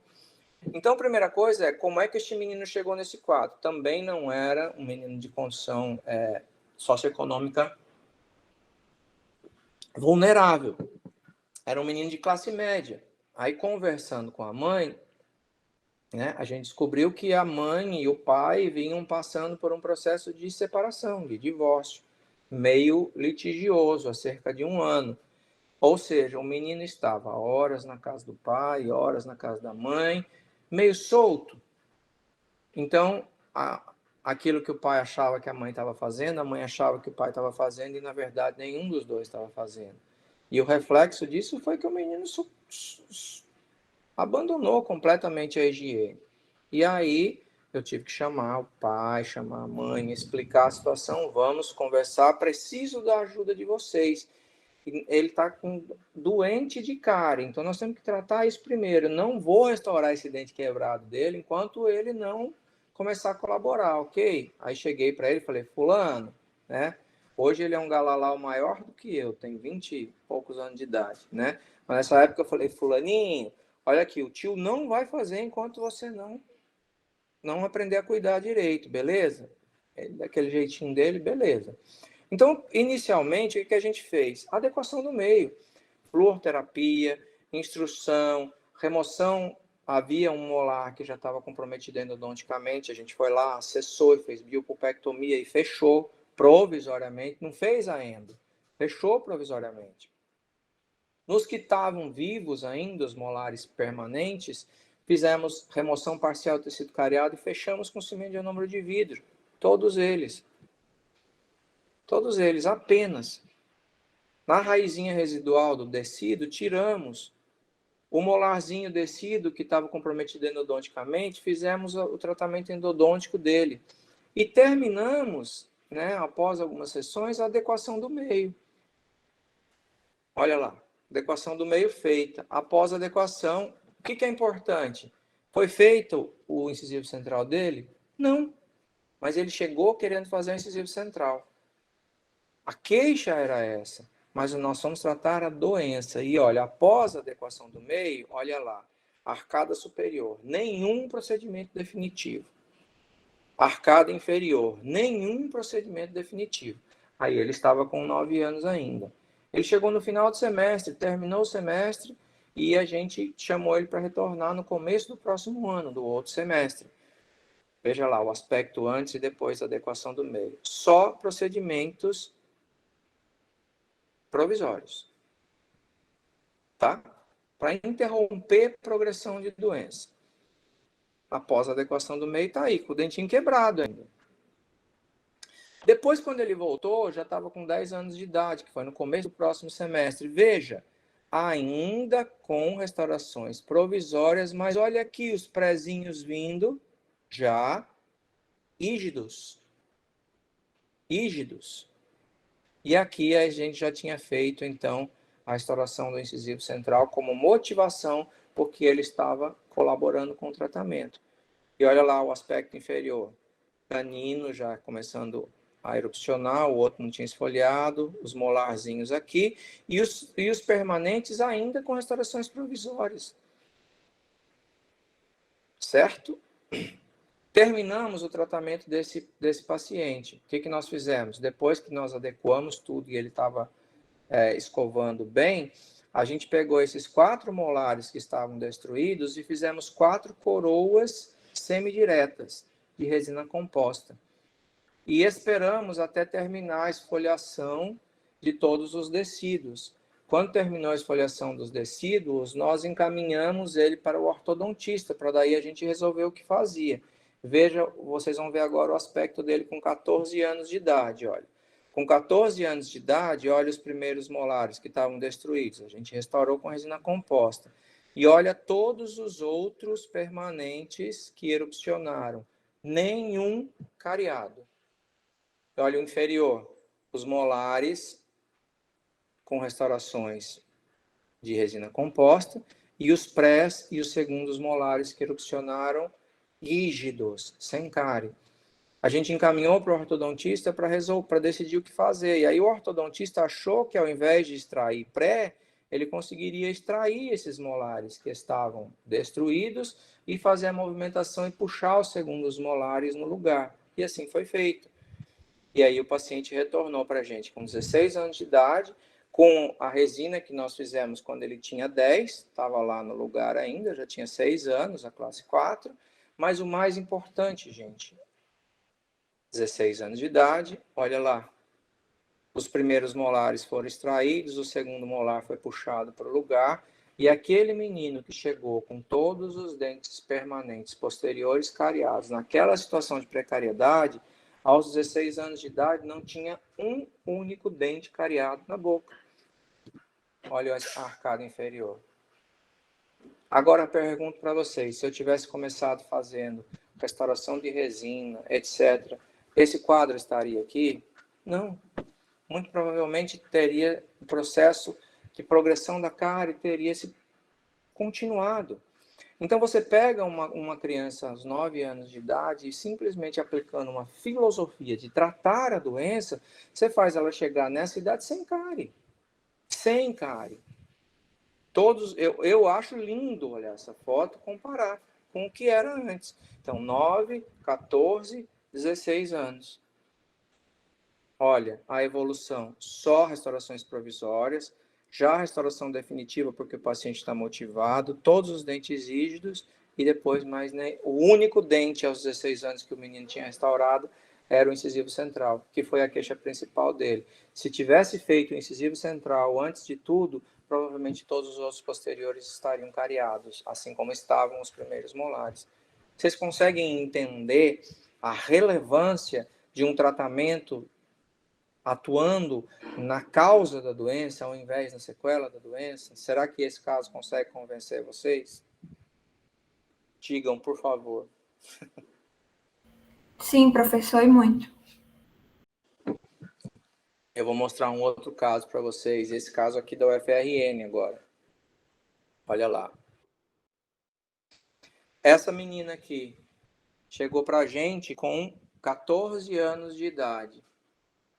Então, a primeira coisa é como é que este menino chegou nesse quadro. Também não era um menino de condição socioeconômica vulnerável. Era um menino de classe média. Aí, conversando com a mãe, né, a gente descobriu que a mãe e o pai vinham passando por um processo de separação, de divórcio, meio litigioso, há cerca de 1 ano. Ou seja, o menino estava horas na casa do pai, horas na casa da mãe, meio solto. Então, aquilo que o pai achava que a mãe estava fazendo, a mãe achava que o pai estava fazendo, e na verdade nenhum dos dois estava fazendo. E o reflexo disso foi que o menino abandonou completamente a higiene. E aí eu tive que chamar o pai, chamar a mãe, explicar a situação, vamos conversar, preciso da ajuda de vocês. Ele está doente de cárie, então nós temos que tratar isso primeiro. Eu não vou restaurar esse dente quebrado dele enquanto ele não começar a colaborar, ok? Aí cheguei para ele e falei, fulano, né? Hoje ele é um galalau maior do que eu, tem 20 e poucos anos de idade, né? Mas nessa época eu falei, fulaninho, olha aqui, o tio não vai fazer enquanto você não aprender a cuidar direito, beleza? Daquele jeitinho dele, beleza. Então, inicialmente, o que a gente fez? Adequação do meio, fluoroterapia, instrução, remoção. Havia um molar que já estava comprometido endodonticamente, a gente foi lá, acessou e fez biopulpectomia e fechou provisoriamente, não fez a endo, fechou provisoriamente. Nos que estavam vivos ainda, os molares permanentes, fizemos remoção parcial do tecido cariado e fechamos com cimento de anômero de vidro, todos eles. Todos eles, apenas. Na raizinha residual do descido, tiramos o molarzinho descido que estava comprometido endodonticamente, fizemos o tratamento endodôntico dele. E terminamos, né, após algumas sessões, a adequação do meio. Olha lá, adequação do meio feita. Após a adequação, o que é importante? Foi feito o incisivo central dele? Não. Mas ele chegou querendo fazer o incisivo central. A queixa era essa, mas nós vamos tratar a doença. E olha, após a adequação do meio, olha lá, arcada superior, nenhum procedimento definitivo. Arcada inferior, nenhum procedimento definitivo. Aí ele estava com 9 anos ainda. Ele chegou no final do semestre, terminou o semestre, e a gente chamou ele para retornar no começo do próximo ano, do outro semestre. Veja lá, o aspecto antes e depois da adequação do meio. Só procedimentos provisórios, tá? Para interromper a progressão de doença. Após a adequação do meio, tá aí, com o dentinho quebrado ainda. Depois, quando ele voltou, já estava com 10 anos de idade, que foi no começo do próximo semestre. Veja, ainda com restaurações provisórias, mas olha aqui os prezinhos vindo já rígidos. Rígidos. E aqui a gente já tinha feito, então, a restauração do incisivo central como motivação, porque ele estava colaborando com o tratamento. E olha lá o aspecto inferior. Canino já começando a erupcionar, o outro não tinha esfoliado, os molarzinhos aqui, e os permanentes ainda com restaurações provisórias. Certo? Terminamos o tratamento desse paciente. O que nós fizemos? Depois que nós adequamos tudo e ele estava escovando bem, a gente pegou esses 4 molares que estavam destruídos e fizemos 4 coroas semidiretas de resina composta. E esperamos até terminar a esfoliação de todos os decíduos. Quando terminou a esfoliação dos decíduos, nós encaminhamos ele para o ortodontista, para daí a gente resolver o que fazia. Veja, vocês vão ver agora o aspecto dele com 14 anos de idade, olha. Com 14 anos de idade, olha os primeiros molares que estavam destruídos. A gente restaurou com resina composta. E olha todos os outros permanentes que erupcionaram. nenhum cariado. Olha o inferior, os molares com restaurações de resina composta e os prés e os segundos molares que erupcionaram rígidos, sem cárie. A gente encaminhou para o ortodontista para decidir o que fazer. E aí o ortodontista achou que ao invés de extrair pré, ele conseguiria extrair esses molares que estavam destruídos e fazer a movimentação e puxar os segundos molares no lugar. E assim foi feito. E aí o paciente retornou para a gente com 16 anos de idade, com a resina que nós fizemos quando ele tinha 10, estava lá no lugar ainda, já tinha 6 anos, a classe 4. Mas o mais importante, gente, 16 anos de idade, olha lá. Os primeiros molares foram extraídos, o segundo molar foi puxado para o lugar, e aquele menino que chegou com todos os dentes permanentes posteriores cariados, naquela situação de precariedade, aos 16 anos de idade, não tinha um único dente cariado na boca. Olha a arcada inferior. Agora eu pergunto para vocês, se eu tivesse começado fazendo restauração de resina, etc., esse quadro estaria aqui? Não. Muito provavelmente teria o processo de progressão da cárie, teria se continuado. Então, você pega uma criança aos 9 anos de idade e simplesmente aplicando uma filosofia de tratar a doença, você faz ela chegar nessa idade sem cárie. Sem cárie. Eu acho lindo olhar essa foto, comparar com o que era antes. Então, 9, 14, 16 anos. Olha, a evolução, só restaurações provisórias, já a restauração definitiva, porque o paciente está motivado, todos os dentes rígidos, e depois mais, né, o único dente aos 16 anos que o menino tinha restaurado era o incisivo central, que foi a queixa principal dele. Se tivesse feito o incisivo central antes de tudo, provavelmente todos os outros posteriores estariam cariados, assim como estavam os primeiros molares. Vocês conseguem entender a relevância de um tratamento atuando na causa da doença ao invés da sequela da doença? Será que esse caso consegue convencer vocês? Digam, por favor. Sim, professor, e muito. Eu vou mostrar um outro caso para vocês. Esse caso aqui da UFRN agora. Olha lá. Essa menina aqui chegou para a gente com 14 anos de idade.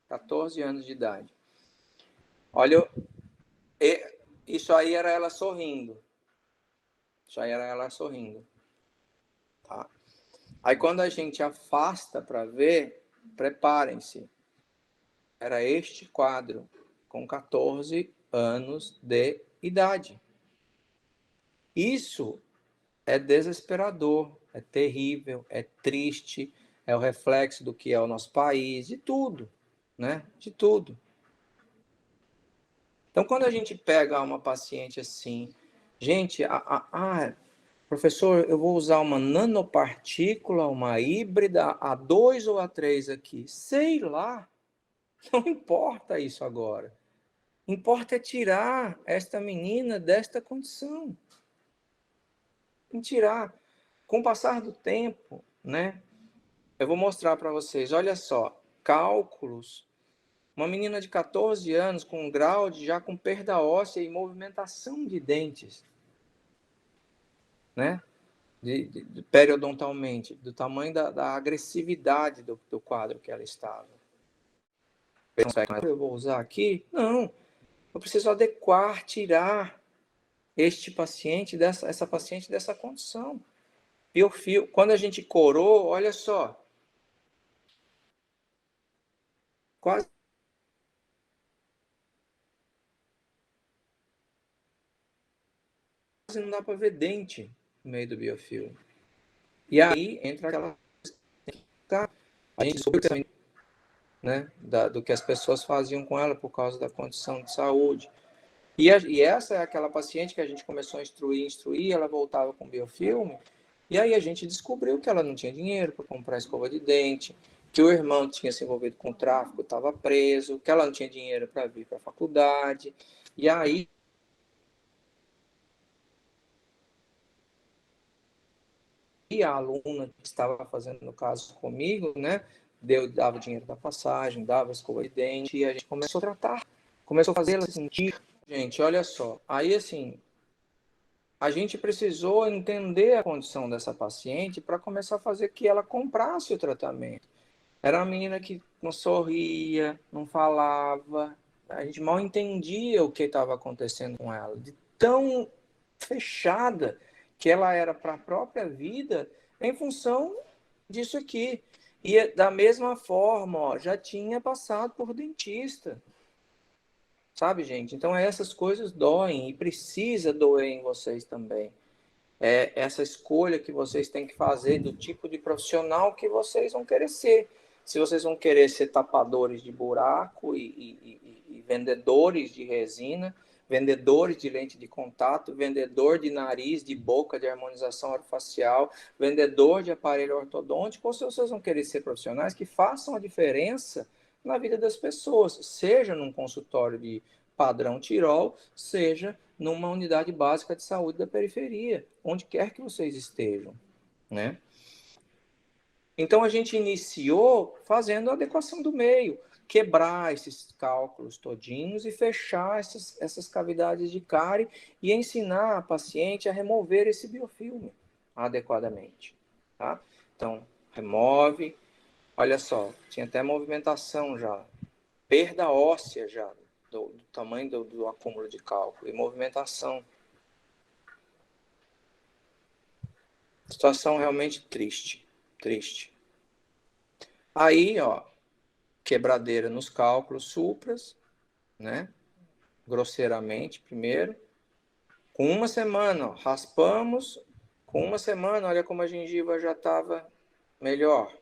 14 anos de idade. Olha, isso aí era ela sorrindo. Isso aí era ela sorrindo. Tá? Aí quando a gente afasta para ver, preparem-se. Era este quadro com 14 anos de idade. Isso é desesperador, é terrível, é triste, é o reflexo do que é o nosso país, de tudo, né? De tudo. Então, quando a gente pega uma paciente assim, gente, professor, eu vou usar uma nanopartícula, uma híbrida A2 ou A3 aqui. Sei lá. Não importa isso agora. Importa é tirar esta menina desta condição. Tirar. Com o passar do tempo, né? Eu vou mostrar para vocês. Olha só. Cálculos. Uma menina de 14 anos com um grau de já com perda óssea e movimentação de dentes. Né? Periodontalmente, do tamanho da agressividade do quadro que ela estava. Eu vou usar aqui? Não. Eu preciso adequar, tirar essa paciente dessa condição. Biofilme, quando a gente corou, olha só. Quase não dá para ver dente no meio do biofilme. E aí entra aquela... A gente descobriu, né, do que as pessoas faziam com ela por causa da condição de saúde. E essa é aquela paciente que a gente começou a instruir, ela voltava com biofilme, e aí a gente descobriu que ela não tinha dinheiro para comprar escova de dente, que o irmão tinha se envolvido com o tráfico, estava preso, que ela não tinha dinheiro para vir para a faculdade, e aí a aluna que estava fazendo, no caso, comigo, né? Dava o dinheiro da passagem, dava a escova de dente, e a gente começou a tratar, começou a fazer ela sentir. Gente, olha só, aí assim, a gente precisou entender a condição dessa paciente para começar a fazer que ela comprasse o tratamento. Era uma menina que não sorria, não falava, a gente mal entendia o que estava acontecendo com ela, de tão fechada que ela era para a própria vida em função disso aqui. E da mesma forma, ó, já tinha passado por dentista. Sabe, gente? Então essas coisas doem e precisa doer em vocês também. É essa escolha que vocês têm que fazer do tipo de profissional que vocês vão querer ser. Se vocês vão querer ser tapadores de buraco e vendedores de resina, vendedores de lente de contato, vendedor de nariz, de boca, de harmonização orofacial, vendedor de aparelho ortodôntico, ou se vocês vão querer ser profissionais que façam a diferença na vida das pessoas, seja num consultório de padrão Tirol, seja numa unidade básica de saúde da periferia, onde quer que vocês estejam, né? Então, a gente iniciou fazendo a adequação do meio, quebrar esses cálculos todinhos e fechar essas cavidades de cárie e ensinar a paciente a remover esse biofilme adequadamente, tá? Então, remove, olha só, tinha até movimentação já, perda óssea já, do tamanho do acúmulo de cálculo e movimentação. Situação realmente triste, triste. Aí, ó, quebradeira nos cálculos supras, né? Grosseiramente, primeiro. Com uma semana, ó, raspamos. Com uma semana, olha como a gengiva já estava melhor.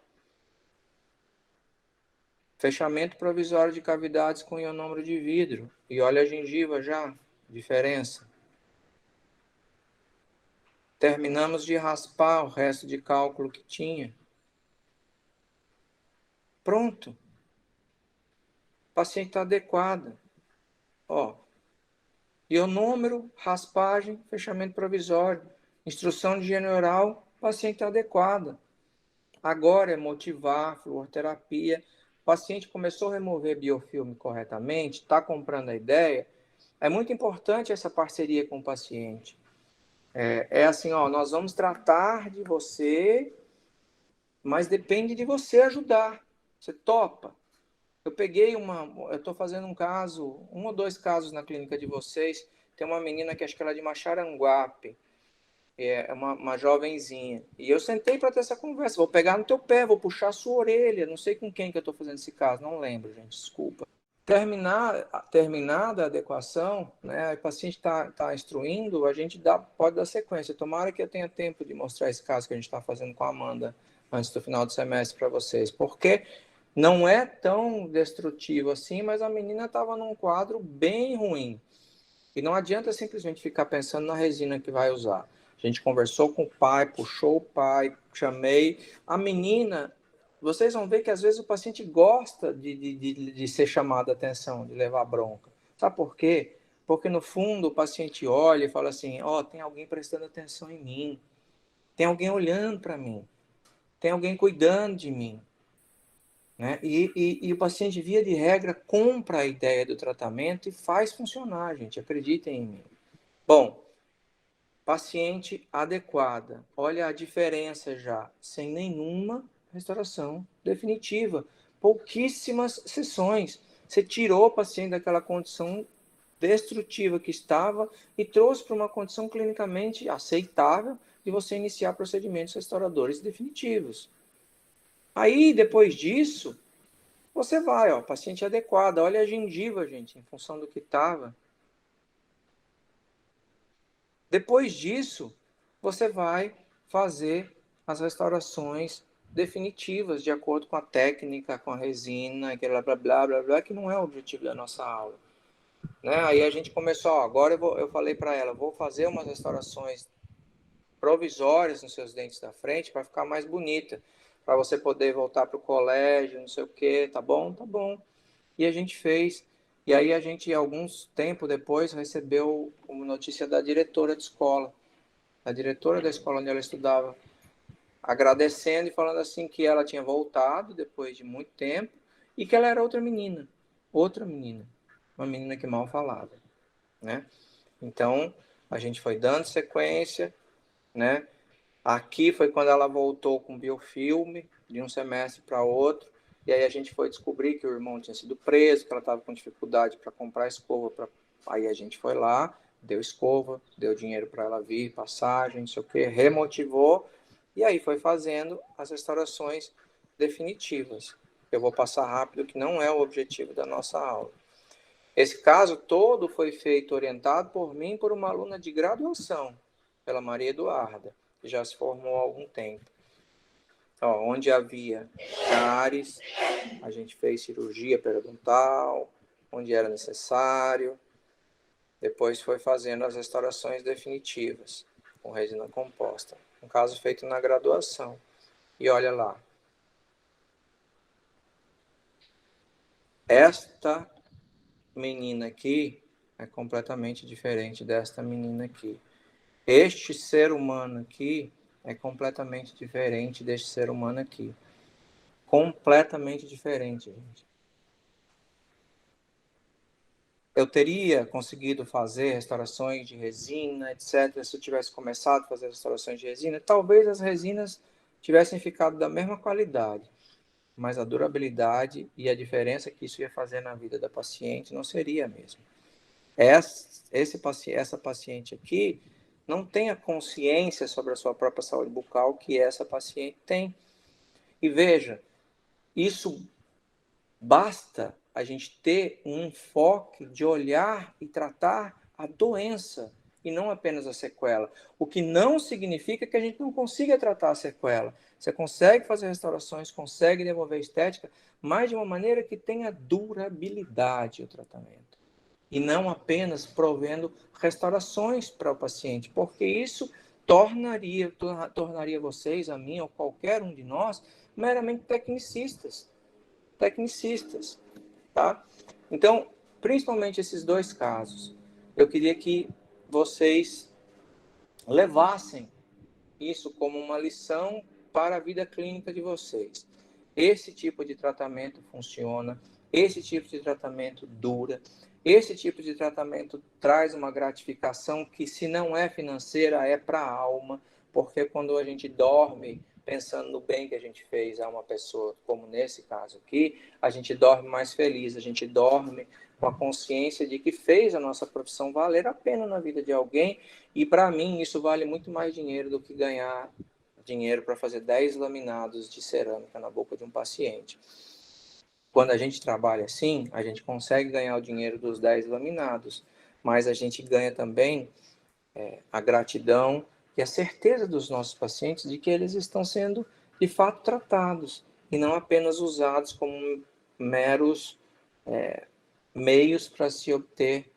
Fechamento provisório de cavidades com ionômero de vidro. E olha a gengiva já, diferença. Terminamos de raspar o resto de cálculo que tinha. Pronto. O paciente está adequada. Ó, ionômero, raspagem, fechamento provisório. Instrução de higiene oral, paciente adequada. Agora é motivar, fluoroterapia. O paciente começou a remover biofilme corretamente, está comprando a ideia. É muito importante essa parceria com o paciente. É assim, ó, nós vamos tratar de você, mas depende de você ajudar. Você topa? Eu estou fazendo um ou dois casos na clínica de vocês. Tem uma menina que acho que ela é de Maxaranguape, é uma jovenzinha. E eu sentei para ter essa conversa. Vou pegar no teu pé, vou puxar a sua orelha. Não sei com quem que eu estou fazendo esse caso, não lembro, gente, desculpa. Terminada a adequação, né, o paciente está instruindo, a gente pode dar sequência. Tomara que eu tenha tempo de mostrar esse caso que a gente está fazendo com a Amanda antes do final do semestre para vocês. Porque não é tão destrutivo assim, mas a menina estava num quadro bem ruim. E não adianta simplesmente ficar pensando na resina que vai usar. A gente conversou com o pai, puxou o pai, chamei. A menina, vocês vão ver que às vezes o paciente gosta de ser chamado a atenção, de levar bronca. Sabe por quê? Porque no fundo o paciente olha e fala assim, ó, tem alguém prestando atenção em mim. Tem alguém olhando para mim. Tem alguém cuidando de mim. Né? E o paciente, via de regra, compra a ideia do tratamento e faz funcionar, gente. Acreditem em mim. Bom, paciente adequada. Olha a diferença já. Sem nenhuma restauração definitiva. Pouquíssimas sessões. Você tirou o paciente daquela condição destrutiva que estava e trouxe para uma condição clinicamente aceitável de você iniciar procedimentos restauradores definitivos. Aí, depois disso, você vai, ó, paciente adequado. Olha a gengiva, gente, em função do que estava. Depois disso, você vai fazer as restaurações definitivas, de acordo com a técnica, com a resina, aquela blá, blá, blá, blá, que não é o objetivo da nossa aula. Né? Aí a gente começou, ó, agora eu falei para ela, vou fazer umas restaurações provisórias nos seus dentes da frente para ficar mais bonita, para você poder voltar para o colégio, não sei o quê, tá bom? Tá bom. E a gente fez. E aí a gente, alguns tempo depois, recebeu uma notícia da diretora de escola. A diretora da escola onde ela estudava agradecendo e falando assim que ela tinha voltado depois de muito tempo e que ela era outra menina, uma menina que mal falava, né? Então, a gente foi dando sequência, né? Aqui foi quando ela voltou com biofilme, de um semestre para outro, e aí a gente foi descobrir que o irmão tinha sido preso, que ela estava com dificuldade para comprar escova, aí a gente foi lá, deu escova, deu dinheiro para ela vir, passagem, não sei o quê, remotivou, e aí foi fazendo as restaurações definitivas. Eu vou passar rápido, que não é o objetivo da nossa aula. Esse caso todo foi feito orientado por mim por uma aluna de graduação, pela Maria Eduarda, que já se formou há algum tempo. Ó, onde havia cáries, a gente fez cirurgia periodontal, onde era necessário. Depois foi fazendo as restaurações definitivas, com resina composta. Um caso feito na graduação. E olha lá. Esta menina aqui é completamente diferente desta menina aqui. Este ser humano aqui é completamente diferente deste ser humano aqui. Completamente diferente, gente. Eu teria conseguido fazer restaurações de resina, etc., se eu tivesse começado a fazer restaurações de resina. Talvez as resinas tivessem ficado da mesma qualidade, mas a durabilidade e a diferença que isso ia fazer na vida da paciente não seria a mesma. Essa paciente aqui não tem a consciência sobre a sua própria saúde bucal que essa paciente tem. E veja, isso basta a gente ter um enfoque de olhar e tratar a doença e não apenas a sequela. O que não significa que a gente não consiga tratar a sequela. Você consegue fazer restaurações, consegue devolver estética, mas de uma maneira que tenha durabilidade o tratamento. E não apenas provendo restaurações para o paciente, porque isso tornaria vocês, a mim ou qualquer um de nós, meramente tecnicistas, tá? Então, principalmente esses dois casos, eu queria que vocês levassem isso como uma lição para a vida clínica de vocês. Esse tipo de tratamento funciona, esse tipo de tratamento dura, esse tipo de tratamento traz uma gratificação que, se não é financeira, é para a alma, porque quando a gente dorme pensando no bem que a gente fez a uma pessoa, como nesse caso aqui, a gente dorme mais feliz, a gente dorme com a consciência de que fez a nossa profissão valer a pena na vida de alguém, e para mim isso vale muito mais dinheiro do que ganhar dinheiro para fazer 10 laminados de cerâmica na boca de um paciente. Quando a gente trabalha assim, a gente consegue ganhar o dinheiro dos 10 laminados, mas a gente ganha também a gratidão e a certeza dos nossos pacientes de que eles estão sendo, de fato, tratados e não apenas usados como meros meios para se obter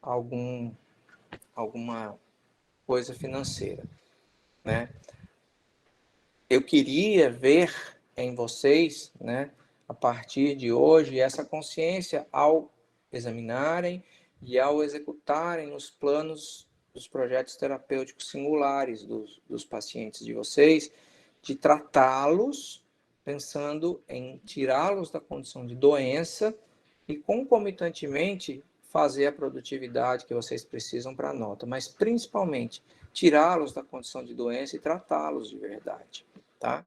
alguma coisa financeira, né? Eu queria ver em vocês, né, a partir de hoje, essa consciência ao examinarem e ao executarem os planos dos projetos terapêuticos singulares dos pacientes de vocês, de tratá-los pensando em tirá-los da condição de doença e, concomitantemente, fazer a produtividade que vocês precisam para a nota, mas principalmente tirá-los da condição de doença e tratá-los de verdade, tá?